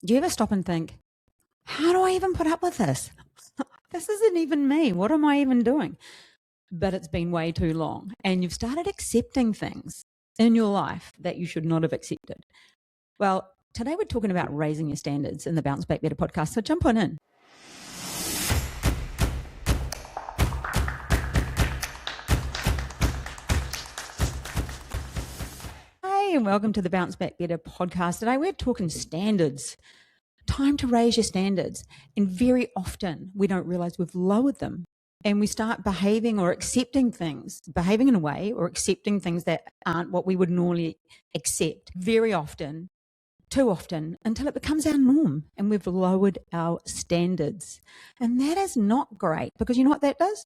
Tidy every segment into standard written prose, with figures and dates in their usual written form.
Do you ever stop and think, how do I even put up with this? This isn't even me. What am I even doing? But it's been way too long. And you've started accepting things in your life that you should not have accepted. Well, today we're talking about raising your standards in the Bounce Back Better podcast. So jump on in. Hey, and welcome to the Bounce Back Better podcast. Today we're talking standards. Time to raise your standards. And very often we don't realize we've lowered them. And we start behaving or accepting things, behaving in a way or accepting things that aren't what we would normally accept very often, too often, until it becomes our norm and we've lowered our standards. And that is not great, because you know what that does?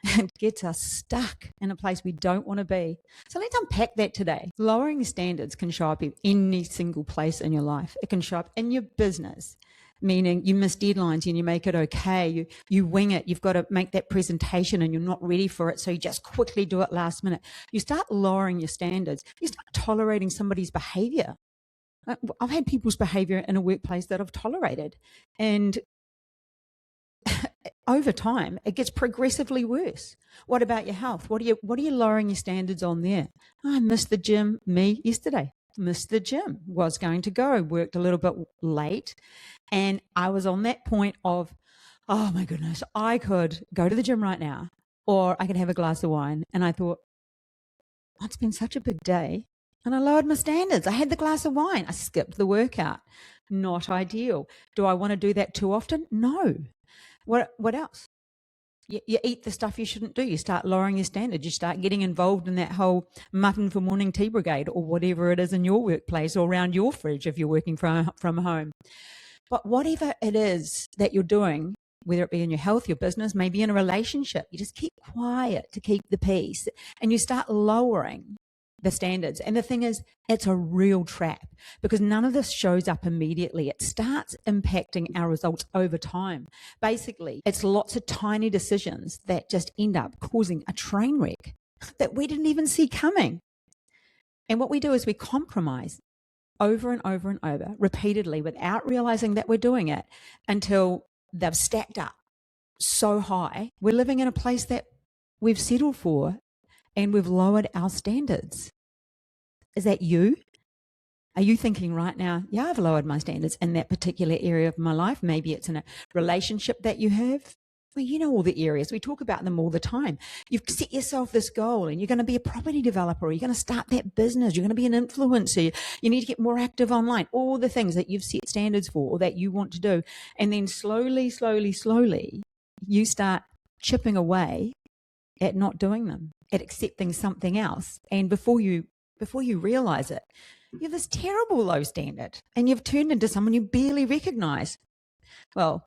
It gets us stuck in a place we don't want to be. So let's unpack that today. Lowering standards can show up in any single place in your life. It can show up in your business, meaning you miss deadlines and you make it okay. You wing it. You've got to make that presentation and you're not ready for it, so you just quickly do it last minute. You start lowering your standards. You start tolerating somebody's behavior. I've had people's behavior in a workplace that I've tolerated, and over time, it gets progressively worse. What about your health? What are you lowering your standards on there? I missed the gym, yesterday. Missed the gym, was going to go, worked a little bit late. And I was on that point of, oh my goodness, I could go to the gym right now, or I could have a glass of wine. And I thought, oh, it's been such a big day. And I lowered my standards. I had the glass of wine. I skipped the workout. Not ideal. Do I want to do that too often? No. What else? You eat the stuff you shouldn't do. You start lowering your standards. You start getting involved in that whole mutton for morning tea brigade, or whatever it is in your workplace, or around your fridge if you're working from home. But whatever it is that you're doing, whether it be in your health, your business, maybe in a relationship, you just keep quiet to keep the peace, and you start lowering the standards. And the thing is, it's a real trap, because none of this shows up immediately. It starts impacting our results over time. Basically, it's lots of tiny decisions that just end up causing a train wreck that we didn't even see coming. And what we do is we compromise over and over and over, repeatedly, without realizing that we're doing it, until they've stacked up so high. We're living in a place that we've settled for, and we've lowered our standards. Is that you? Are you thinking right now, yeah, I've lowered my standards in that particular area of my life? Maybe it's in a relationship that you have. Well, you know all the areas. We talk about them all the time. You've set yourself this goal, and you're going to be a property developer, or you're going to start that business. You're going to be an influencer. You need to get more active online. All the things that you've set standards for, or that you want to do. And then slowly, you start chipping away at not doing them, at accepting something else. And before you realize it, you have this terrible low standard, and you've turned into someone you barely recognize. Well,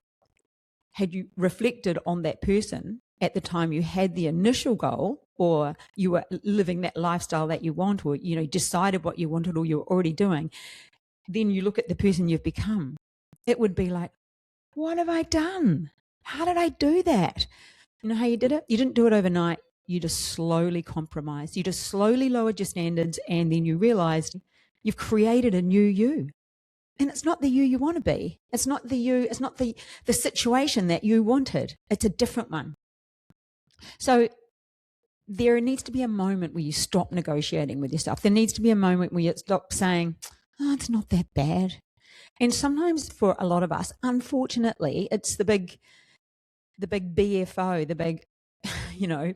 had you reflected on that person at the time you had the initial goal, or you were living that lifestyle that you want, or decided what you wanted, or you're already doing, then you look at the person you've become, it would be like, what have I done? How did I do that? You know how you did it? You didn't do it overnight. You just slowly compromised. You just slowly lowered your standards, and then you realized you've created a new you. And it's not the you want to be. It's not the you. It's not the situation that you wanted. It's a different one. So there needs to be a moment where you stop negotiating with yourself. There needs to be a moment where you stop saying, oh, it's not that bad. And sometimes for a lot of us, unfortunately, it's the big BFO, the big,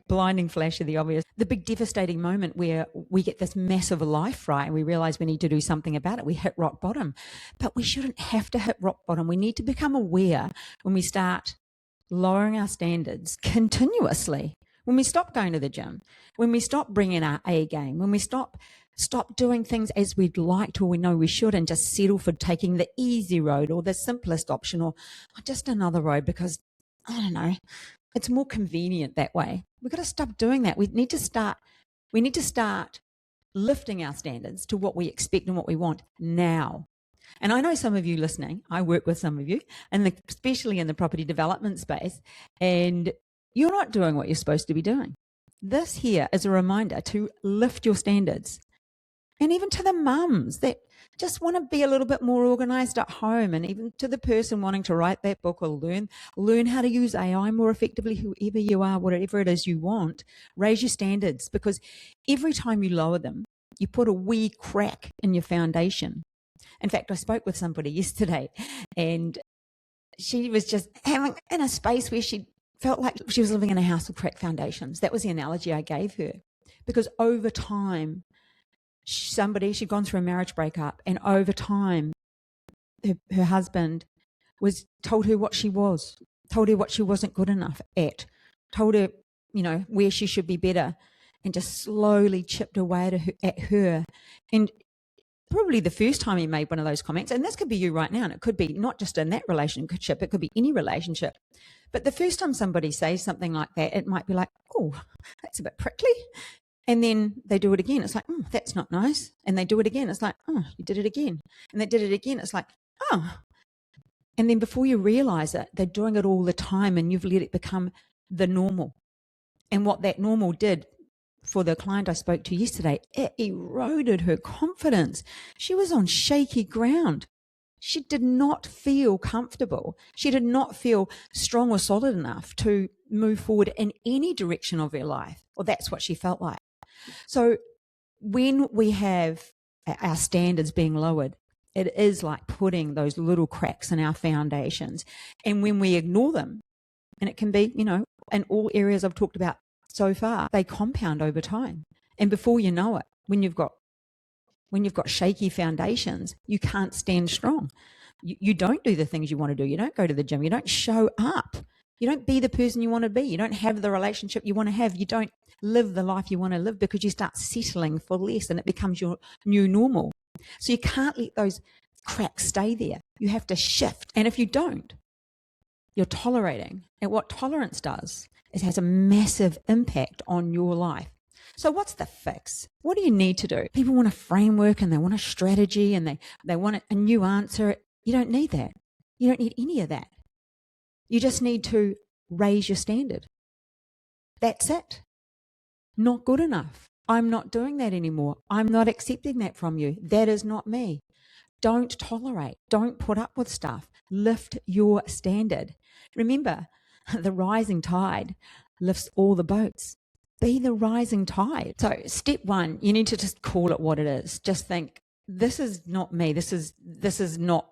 blinding flash of the obvious, the big devastating moment where we get this massive life fright and we realize we need to do something about it. We hit rock bottom, but we shouldn't have to hit rock bottom. We need to become aware when we start lowering our standards continuously, when we stop going to the gym, when we stop bringing our A game, when we stop doing things as we'd like to, or we know we should, and just settle for taking the easy road, or the simplest option, or just another road because, I don't know, it's more convenient that way. We've got to stop doing that. We need to start lifting our standards to what we expect and what we want now. And I know some of you listening, I work with some of you, and especially in the property development space, and you're not doing what you're supposed to be doing. This here is a reminder to lift your standards. And even to the mums that just want to be a little bit more organized at home, and even to the person wanting to write that book or learn how to use AI more effectively, whoever you are, whatever it is you want, raise your standards, because every time you lower them, you put a wee crack in your foundation. In fact, I spoke with somebody yesterday, and she was just having in a space where she felt like she was living in a house with cracked foundations. That was the analogy I gave her, because over time, she'd gone through a marriage breakup, and over time her husband was told her what she was, told her what she wasn't good enough at, told her, where she should be better, and just slowly chipped away at her. And probably the first time he made one of those comments, and this could be you right now, and it could be not just in that relationship, it could be any relationship, but the first time somebody says something like that, it might be like, oh, that's a bit prickly. And then they do it again. It's like, oh, that's not nice. And they do it again. It's like, oh, you did it again. And they did it again. It's like, oh. And then before you realize it, they're doing it all the time, and you've let it become the normal. And what that normal did for the client I spoke to yesterday, it eroded her confidence. She was on shaky ground. She did not feel comfortable. She did not feel strong or solid enough to move forward in any direction of her life. Or that's what she felt like. So when we have our standards being lowered, it is like putting those little cracks in our foundations. And when we ignore them, and it can be, in all areas I've talked about so far, they compound over time. And before you know it, when you've got shaky foundations, you can't stand strong. You don't do the things you want to do. You don't go to the gym. You don't show up. You don't be the person you want to be. You don't have the relationship you want to have. You don't live the life you want to live, because you start settling for less, and it becomes your new normal. So you can't let those cracks stay there. You have to shift. And if you don't, you're tolerating. And what tolerance does is has a massive impact on your life. So what's the fix? What do you need to do? People want a framework, and they want a strategy, and they want a new answer. You don't need that. You don't need any of that. You just need to raise your standard. That's it. Not good enough. I'm not doing that anymore. I'm not accepting that from you. That is not me. Don't tolerate. Don't put up with stuff. Lift your standard. Remember, the rising tide lifts all the boats. Be the rising tide. So step one, you need to just call it what it is. Just think, this is not me. This is not,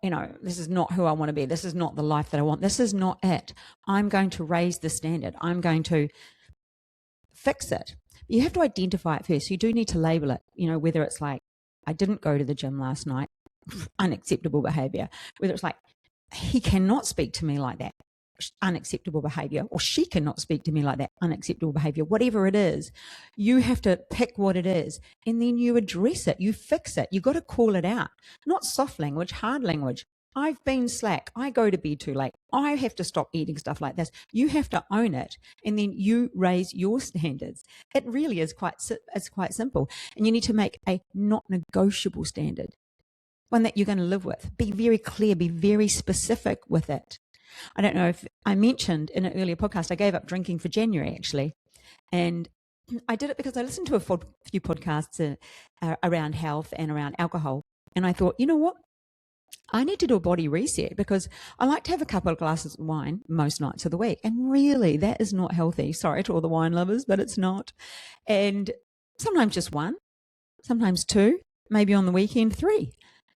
this is not who I want to be. This is not the life that I want. This is not it. I'm going to raise the standard. I'm going to fix it. You have to identify it first. You do need to label it, whether it's like, I didn't go to the gym last night, unacceptable behavior. Whether it's like, he cannot speak to me like that, unacceptable behavior, or she cannot speak to me like that, unacceptable behavior. Whatever it is, you have to pick what it is, and then you address it. You fix it. You got to call it out. Not soft language, hard language. I've been slack. I go to bed too late. I have to stop eating stuff like this. You have to own it, and then you raise your standards. It really is quite simple. And you need to make a not negotiable standard, one that you're going to live with. Be very clear, be very specific with it. I don't know if I mentioned in an earlier podcast, I gave up drinking for January, actually. And I did it because I listened to a few podcasts around health and around alcohol. And I thought, you know what? I need to do a body reset, because I like to have a couple of glasses of wine most nights of the week. And really, that is not healthy. Sorry to all the wine lovers, but it's not. And sometimes just one, sometimes two, maybe on the weekend, 3.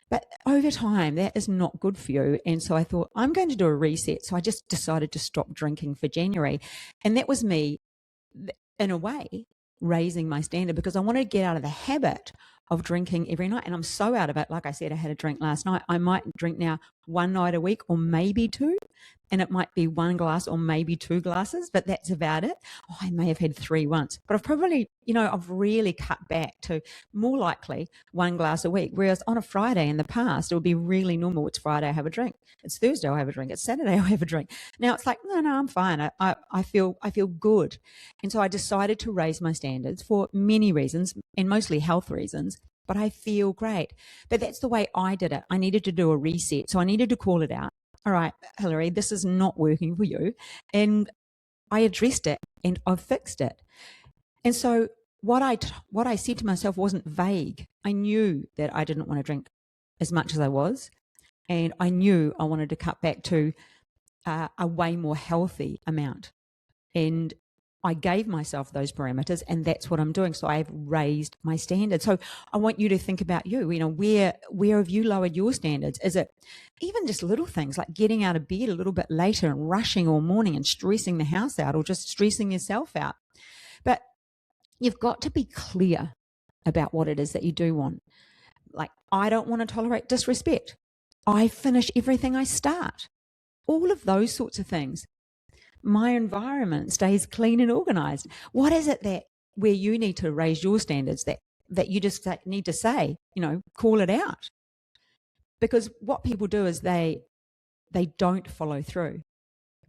But over time, that is not good for you. And so I thought, I'm going to do a reset. So I just decided to stop drinking for January. And that was me, in a way, raising my standard, because I wanted to get out of the habit of drinking every night. And I'm so out of it. Like I said, I had a drink last night. I might drink now 1 night a week, or maybe 2. And it might be 1 glass or maybe 2 glasses, but that's about it. Oh, I may have had 3 once, but I've probably, I've really cut back to more likely 1 glass a week. Whereas on a Friday in the past, it would be really normal. It's Friday, I have a drink. It's Thursday, I have a drink. It's Saturday, I have a drink. Now it's like, no, I'm fine. I feel good. And so I decided to raise my standards for many reasons, and mostly health reasons. But I feel great. But that's the way I did it. I needed to do a reset. So I needed to call it out. All right, Hilary, this is not working for you. And I addressed it, and I've fixed it. And so what I said to myself wasn't vague. I knew that I didn't want to drink as much as I was, and I knew I wanted to cut back to a way more healthy amount. And I gave myself those parameters, and that's what I'm doing. So I've raised my standards. So I want you to think about you. Where have you lowered your standards? Is it even just little things like getting out of bed a little bit later and rushing all morning and stressing the house out, or just stressing yourself out? But you've got to be clear about what it is that you do want. Like, I don't want to tolerate disrespect. I finish everything I start. All of those sorts of things. My environment stays clean and organized. What is it that where you need to raise your standards that you just need to say, call it out? Because what people do is they don't follow through.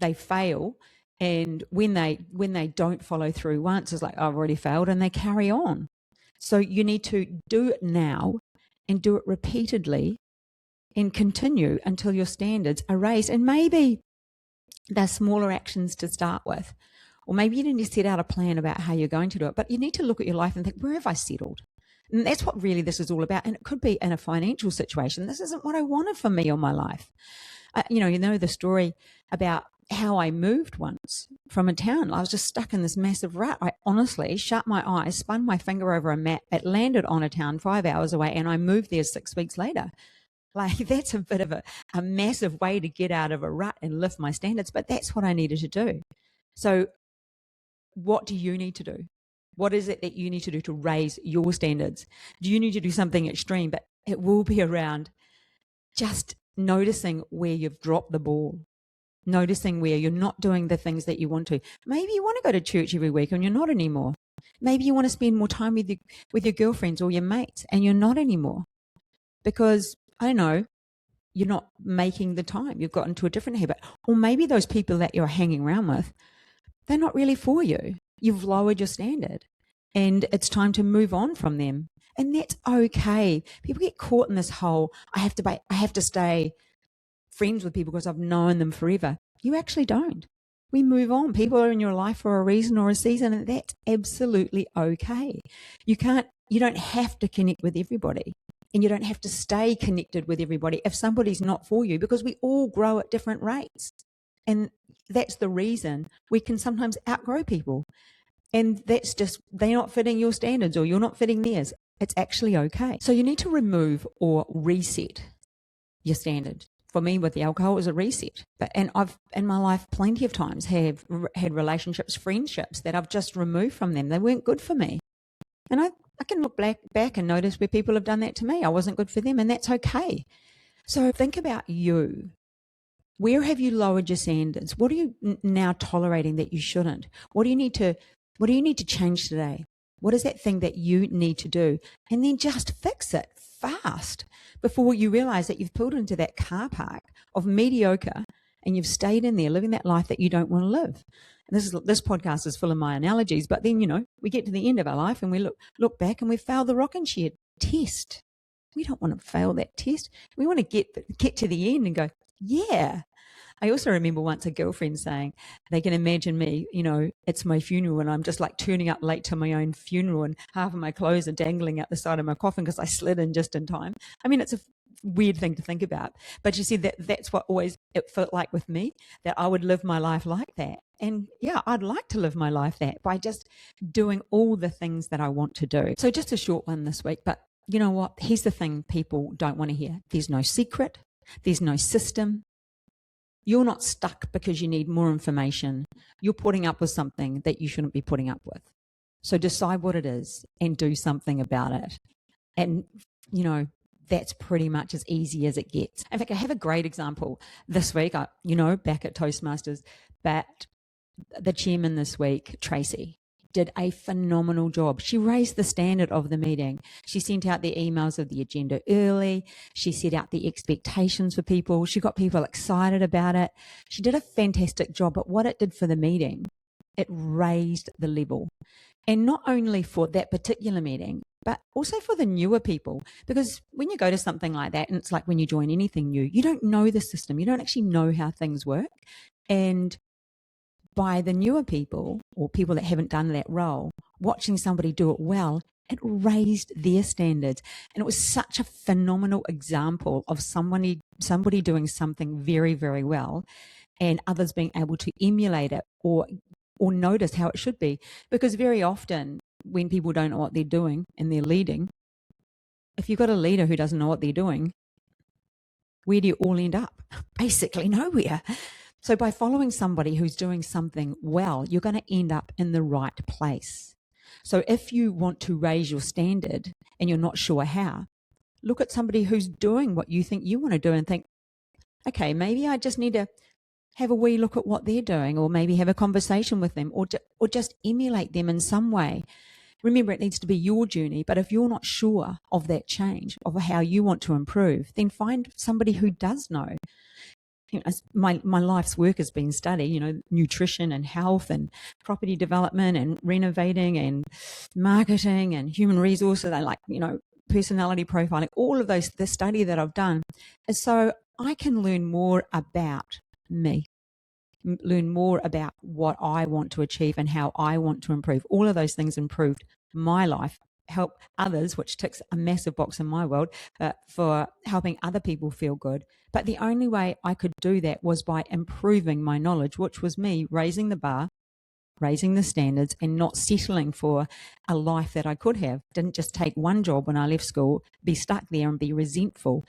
They fail, and when they don't follow through once, it's like, oh, I've already failed, and they carry on. So you need to do it now and do it repeatedly and continue until your standards are raised. And maybe they're smaller actions to start with. Or maybe you need to set out a plan about how you're going to do it. But you need to look at your life and think, where have I settled? And that's what really this is all about. And it could be in a financial situation. This isn't what I wanted for me or my life. You know the story about how I moved once from a town. I was just stuck in this massive rut. I honestly shut my eyes, spun my finger over a map. It landed on a town 5 hours away, and I moved there 6 weeks later. Like, that's a bit of a massive way to get out of a rut and lift my standards, but that's what I needed to do. So what do you need to do? What is it that you need to do to raise your standards? Do you need to do something extreme? But it will be around just noticing where you've dropped the ball, noticing where you're not doing the things that you want to. Maybe you want to go to church every week and you're not anymore. Maybe you want to spend more time with your girlfriends or your mates and you're not anymore. Because I don't know, you're not making the time. You've gotten to a different habit. Or maybe those people that you're hanging around with, they're not really for you. You've lowered your standard and it's time to move on from them. And that's okay. People get caught in this whole, I have to stay friends with people because I've known them forever. You actually don't. We move on. People are in your life for a reason or a season, and that's absolutely okay. You don't have to connect with everybody. And you don't have to stay connected with everybody if somebody's not for you, because we all grow at different rates. And that's the reason we can sometimes outgrow people. And that's just, they're not fitting your standards or you're not fitting theirs. It's actually okay. So you need to remove or reset your standard. For me, with the alcohol, it was a reset. And I've, in my life, plenty of times have had relationships, friendships that I've just removed from them. They weren't good for me. And I can look back and notice where people have done that to me. I wasn't good for them, and that's okay. So think about you. Where have you lowered your standards? What are you now tolerating that you shouldn't? What do you need to change today? What is that thing that you need to do? And then just fix it fast before you realize that you've pulled into that car park of mediocre and you've stayed in there living that life that you don't want to live. And this podcast is full of my analogies, but then, we get to the end of our life and we look back and we failed the rocking chair test. We don't want to fail that test. We want to get to the end and go, yeah. I also remember once a girlfriend saying, they can imagine me, it's my funeral and I'm just like turning up late to my own funeral and half of my clothes are dangling out the side of my coffin because I slid in just in time. I mean, it's a weird thing to think about, but you see that's what always it felt like with me, that I would live my life like that. And yeah, I'd like to live my life that by just doing all the things that I want to do. So just a short one this week, but you know what? Here's the thing people don't want to hear. There's no secret. There's no system. You're not stuck because you need more information. You're putting up with something that you shouldn't be putting up with. So decide what it is and do something about it. And, that's pretty much as easy as it gets. In fact, I have a great example this week, back at Toastmasters, but the chairman this week, Tracy, did a phenomenal job. She raised the standard of the meeting. She sent out the emails of the agenda early. She set out the expectations for people. She got people excited about it. She did a fantastic job. But what it did for the meeting, it raised the level. And not only for that particular meeting, but also for the newer people. Because when you go to something like that, and it's like when you join anything new, you don't know the system. You don't actually know how things work. And by the newer people or people that haven't done that role, watching somebody do it well, it raised their standards. And it was such a phenomenal example of somebody doing something very, very well and others being able to emulate it or notice how it should be. Because very often when people don't know what they're doing and they're leading, if you've got a leader who doesn't know what they're doing, where do you all end up? Basically nowhere. So by following somebody who's doing something well, you're going to end up in the right place. So if you want to raise your standard and you're not sure how, look at somebody who's doing what you think you want to do and think, okay, maybe I just need to have a wee look at what they're doing, or maybe have a conversation with them, or just emulate them in some way. Remember, it needs to be your journey, but if you're not sure of that change, of how you want to improve, then find somebody who does know. You know, my life's work has been study, nutrition and health and property development and renovating and marketing and human resources. I like, personality profiling, all of those, the study that I've done is so I can learn more about me, learn more about what I want to achieve and how I want to improve. All of those things improved my life, help others, which ticks a massive box in my world for helping other people feel good. But the only way I could do that was by improving my knowledge, which was me raising the bar, raising the standards, and not settling for a life that I could have. Didn't just take one job when I left school, be stuck there and be resentful.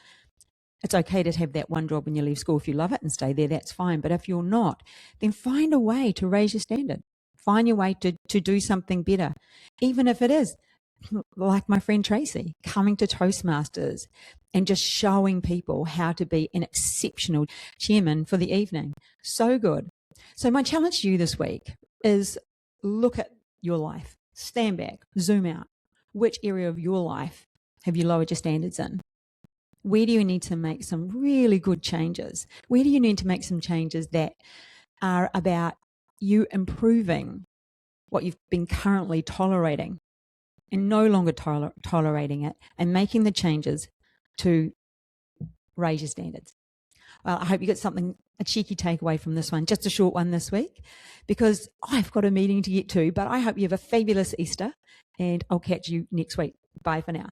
It's okay to have that one job when you leave school. If you love it and stay there, that's fine. But if you're not, then find a way to raise your standard. Find your way to do something better, even if it is like my friend Tracy, coming to Toastmasters and just showing people how to be an exceptional chairman for the evening. So good. So my challenge to you this week is look at your life, stand back, zoom out. Which area of your life have you lowered your standards in? Where do you need to make some really good changes? Where do you need to make some changes that are about you improving what you've been currently tolerating and no longer tolerating it, and making the changes to raise your standards? Well, I hope you get a cheeky takeaway from this one, just a short one this week, because I've got a meeting to get to, but I hope you have a fabulous Easter, and I'll catch you next week. Bye for now.